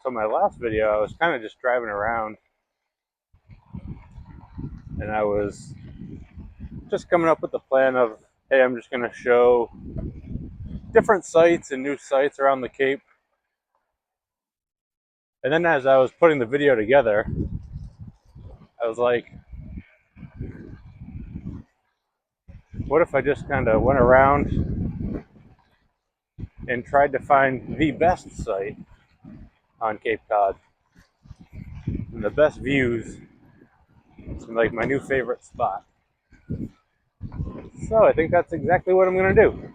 So my last video, I was kind of just driving around, and I was just coming up with the plan of, hey, I'm just going to show different sites and new sites around the Cape. And then as I was putting the video together, I was like, what if I just kind of went around and tried to find the best site on Cape Cod and the best views, and like my new favorite spot. So I think that's exactly what I'm going to do.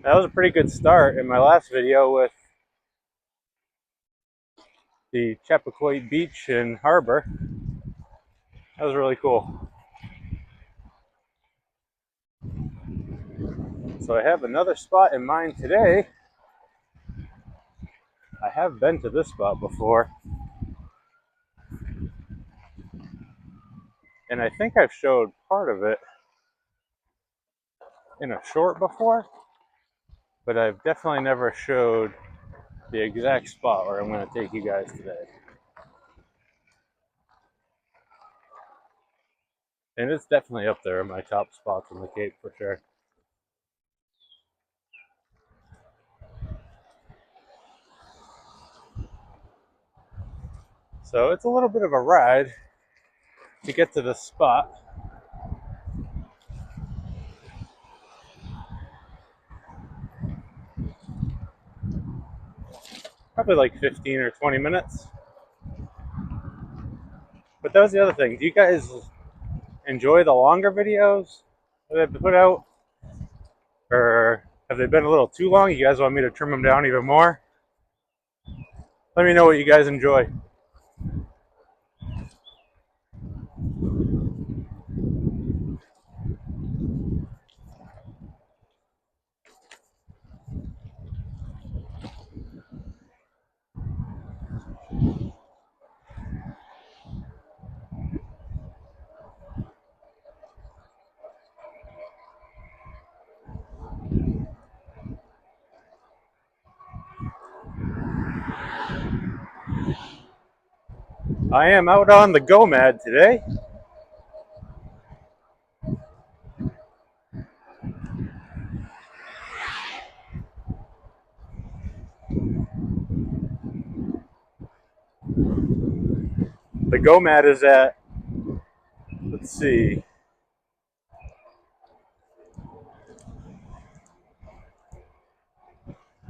That was a pretty good start in my last video with the Chappaquiddick Beach and Harbor. That was really cool. So I have another spot in mind today. I have been to this spot before, and I think I've showed part of it in a short before, but I've definitely never showed the exact spot where I'm going to take you guys today. And it's definitely up there in my top spots in the Cape for sure. So it's a little bit of a ride to get to this spot. Probably like 15 or 20 minutes. But that was the other thing. Do you guys enjoy the longer videos that I've put out? Or have they been a little too long? You guys want me to trim them down even more? Let me know what you guys enjoy. I am out on the GoMad today. The GoMad is at, let's see,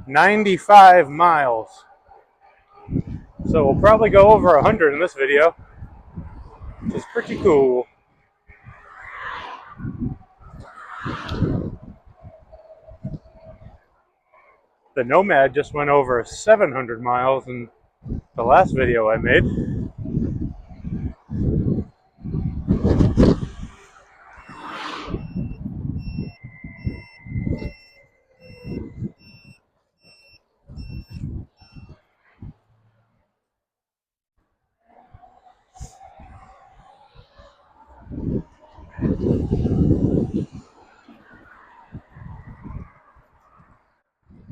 95 miles. So we'll probably go over 100 in this video, which is pretty cool. The Nomad just went over 700 miles in the last video I made.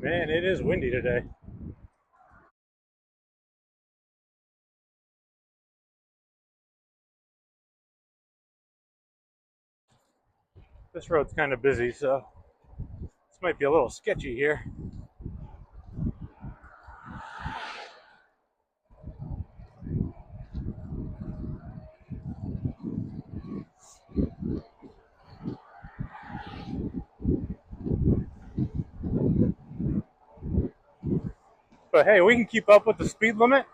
Man, it is windy today. This road's kind of busy, so this might be a little sketchy here. But hey, we can keep up with the speed limit.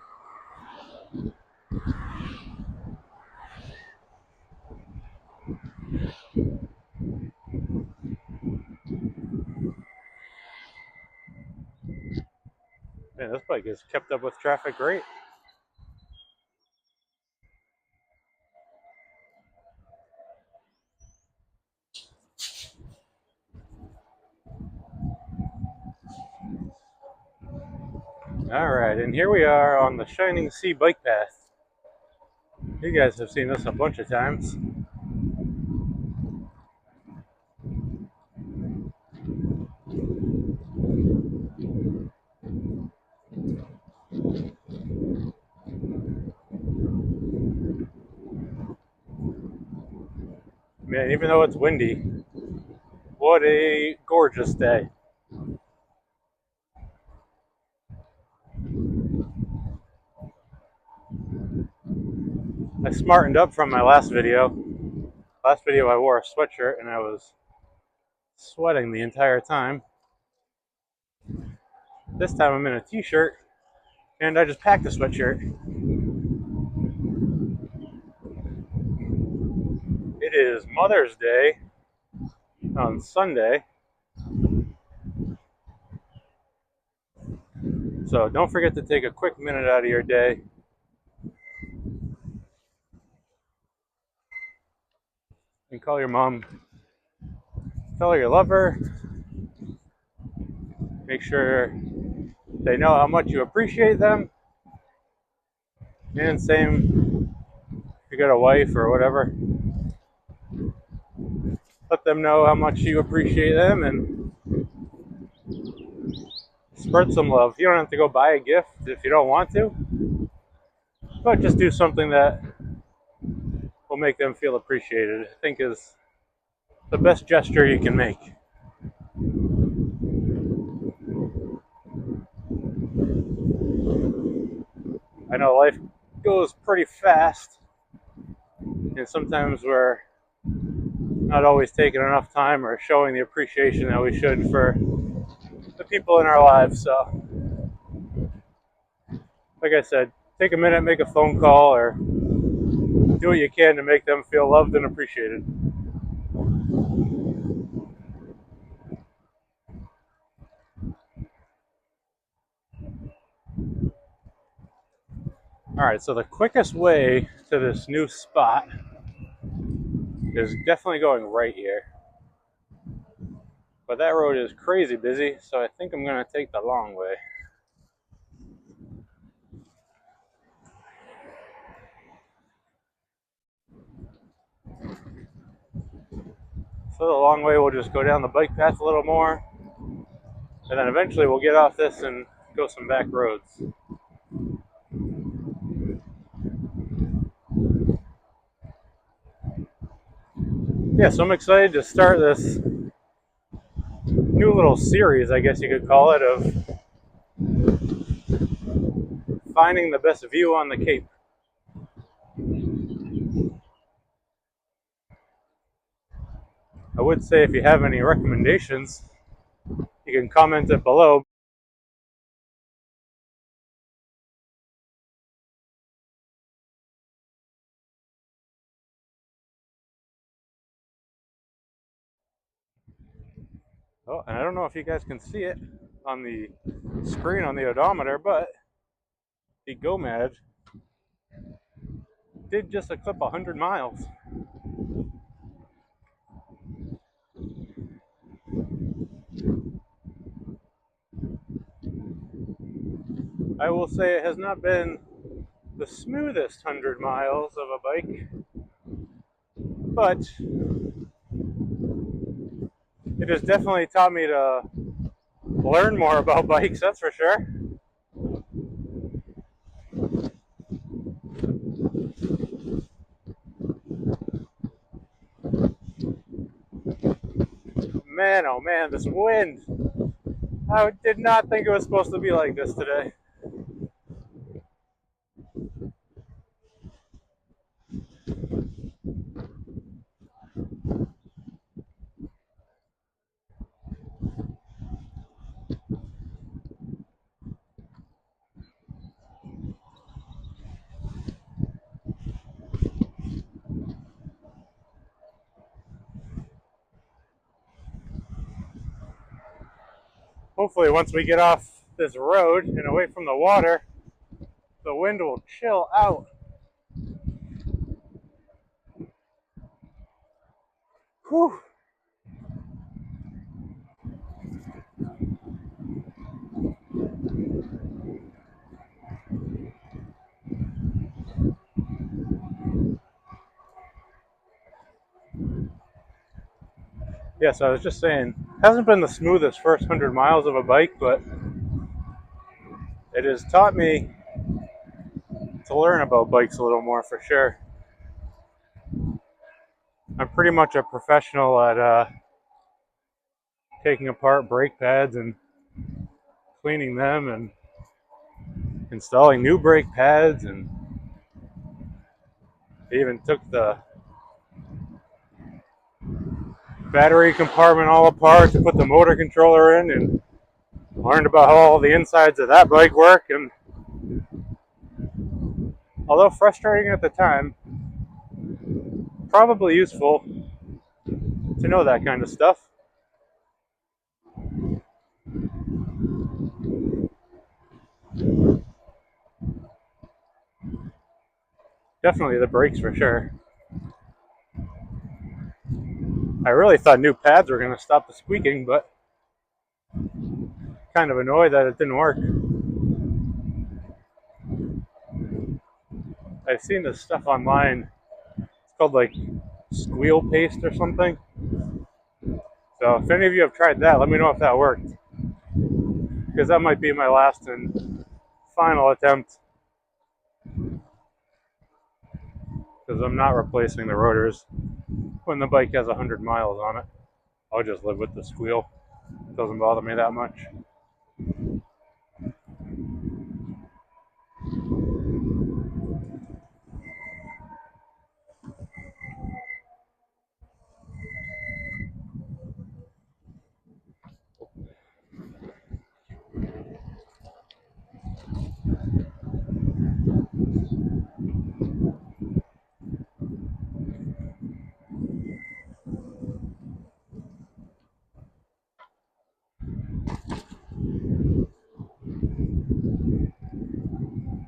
Man, this bike has kept up with traffic great. All right, and here we are on the Shining Sea bike path. You guys have seen this a bunch of times. Man, even though it's windy, what a gorgeous day. I smartened up from my last video. Last video I wore a sweatshirt and I was sweating the entire time. This time I'm in a t-shirt and I just packed a sweatshirt. It is Mother's Day on Sunday. So don't forget to take a quick minute out of your day and call your mom. Tell her you love her. Make sure they know how much you appreciate them. And same if you got a wife or whatever. Let them know how much you appreciate them and spread some love. You don't have to go buy a gift if you don't want to, but just do something that will make them feel appreciated. I think is the best gesture you can make. I know life goes pretty fast, and sometimes we're not always taking enough time or showing the appreciation that we should for the people in our lives. So, like I said, take a minute, make a phone call, or do what you can to make them feel loved and appreciated. All right, so the quickest way to this new spot is definitely going right here. But that road is crazy busy, so I think I'm going to take the long way. So the long way, we'll just go down the bike path a little more, and then eventually we'll get off this and go some back roads. Yeah, so I'm excited to start this new little series, I guess you could call it, of finding the best view on the Cape. I would say if you have any recommendations, you can comment it below. Oh, and I don't know if you guys can see it on the screen on the odometer, but the GoMad did just eclipse 100 miles. I will say it has not been the smoothest 100 miles of a bike, but it has definitely taught me to learn more about bikes, that's for sure. Man, oh man, this wind. I did not think it was supposed to be like this today. Hopefully once we get off this road and away from the water, the wind will chill out. Whew. Yeah, so I was just saying, hasn't been the smoothest first 100 miles of a bike, but it has taught me to learn about bikes a little more for sure. I'm pretty much a professional at taking apart brake pads and cleaning them and installing new brake pads, and even took the battery compartment all apart to put the motor controller in and learned about how all the insides of that bike work. And although frustrating at the time, probably useful to know that kind of stuff. Definitely the brakes for sure. I really thought new pads were going to stop the squeaking, but kind of annoyed that it didn't work. I've seen this stuff online. It's called like squeal paste or something. So if any of you have tried that, let me know if that worked, because that might be my last and final attempt, because I'm not replacing the rotors when the bike has 100 miles on it. I'll just live with the squeal. It doesn't bother me that much.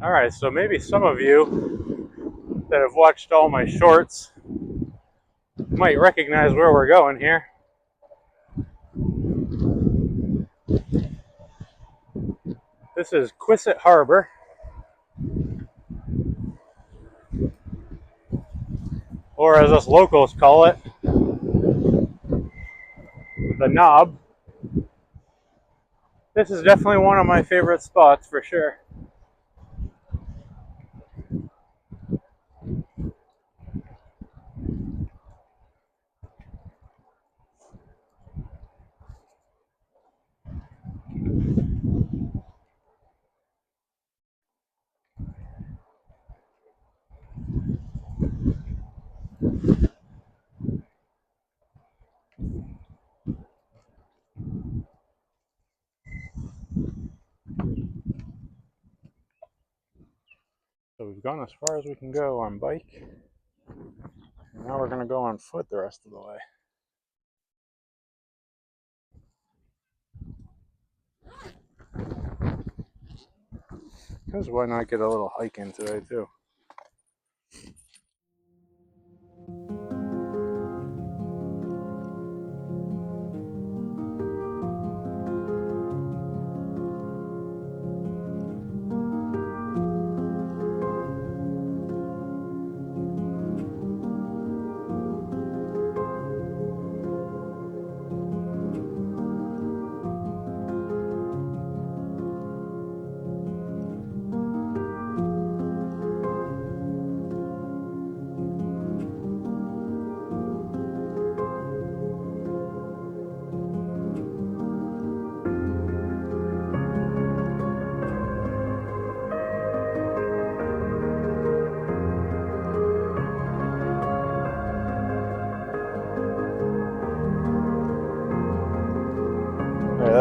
Alright, so maybe some of you that have watched all my shorts might recognize where we're going here. This is Quisset Harbor, or as us locals call it, the Knob. This is definitely one of my favorite spots for sure. So we've gone as far as we can go on bike. Now we're going to go on foot the rest of the way. Because why not get a little hike in today too?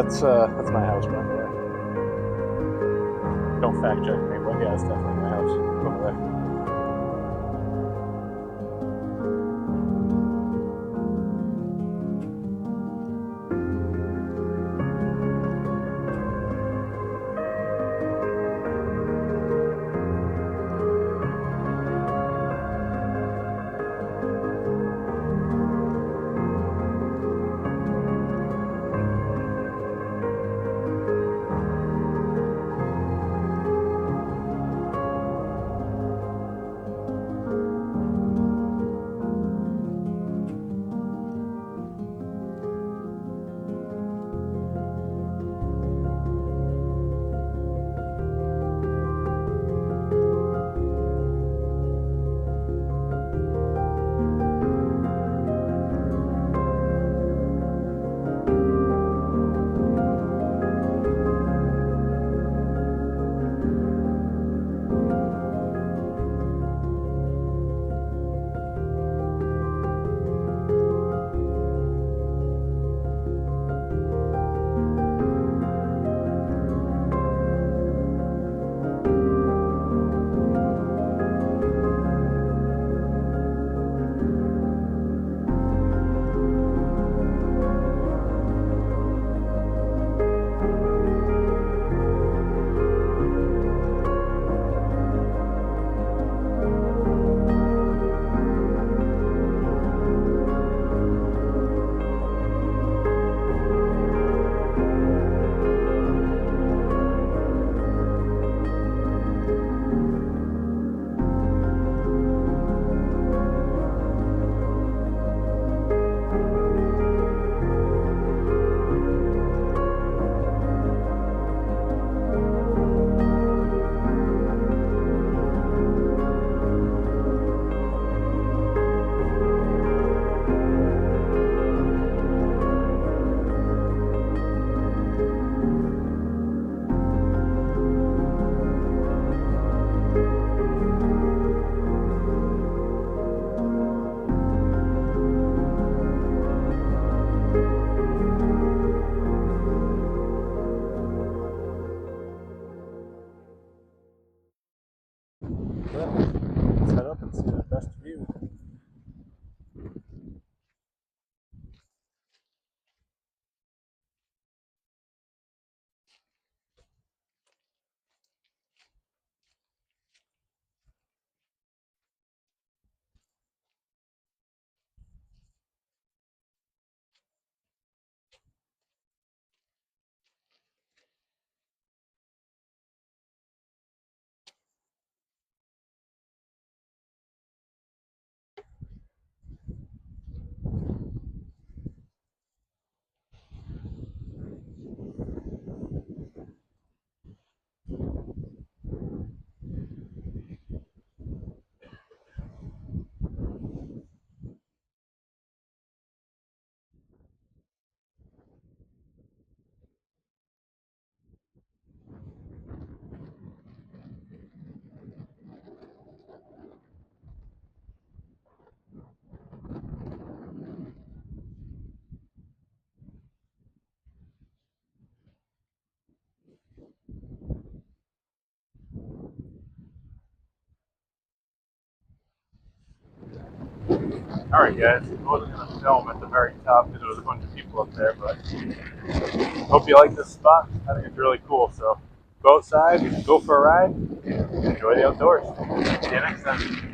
That's my house right there. Don't fact check me, but yeah, it's definitely my house over there. Let's head up and see the best view. Alright guys, I wasn't going to film at the very top because there was a bunch of people up there, but hope you like this spot. I think it's really cool. So go outside, go for a ride, enjoy the outdoors. See you next time.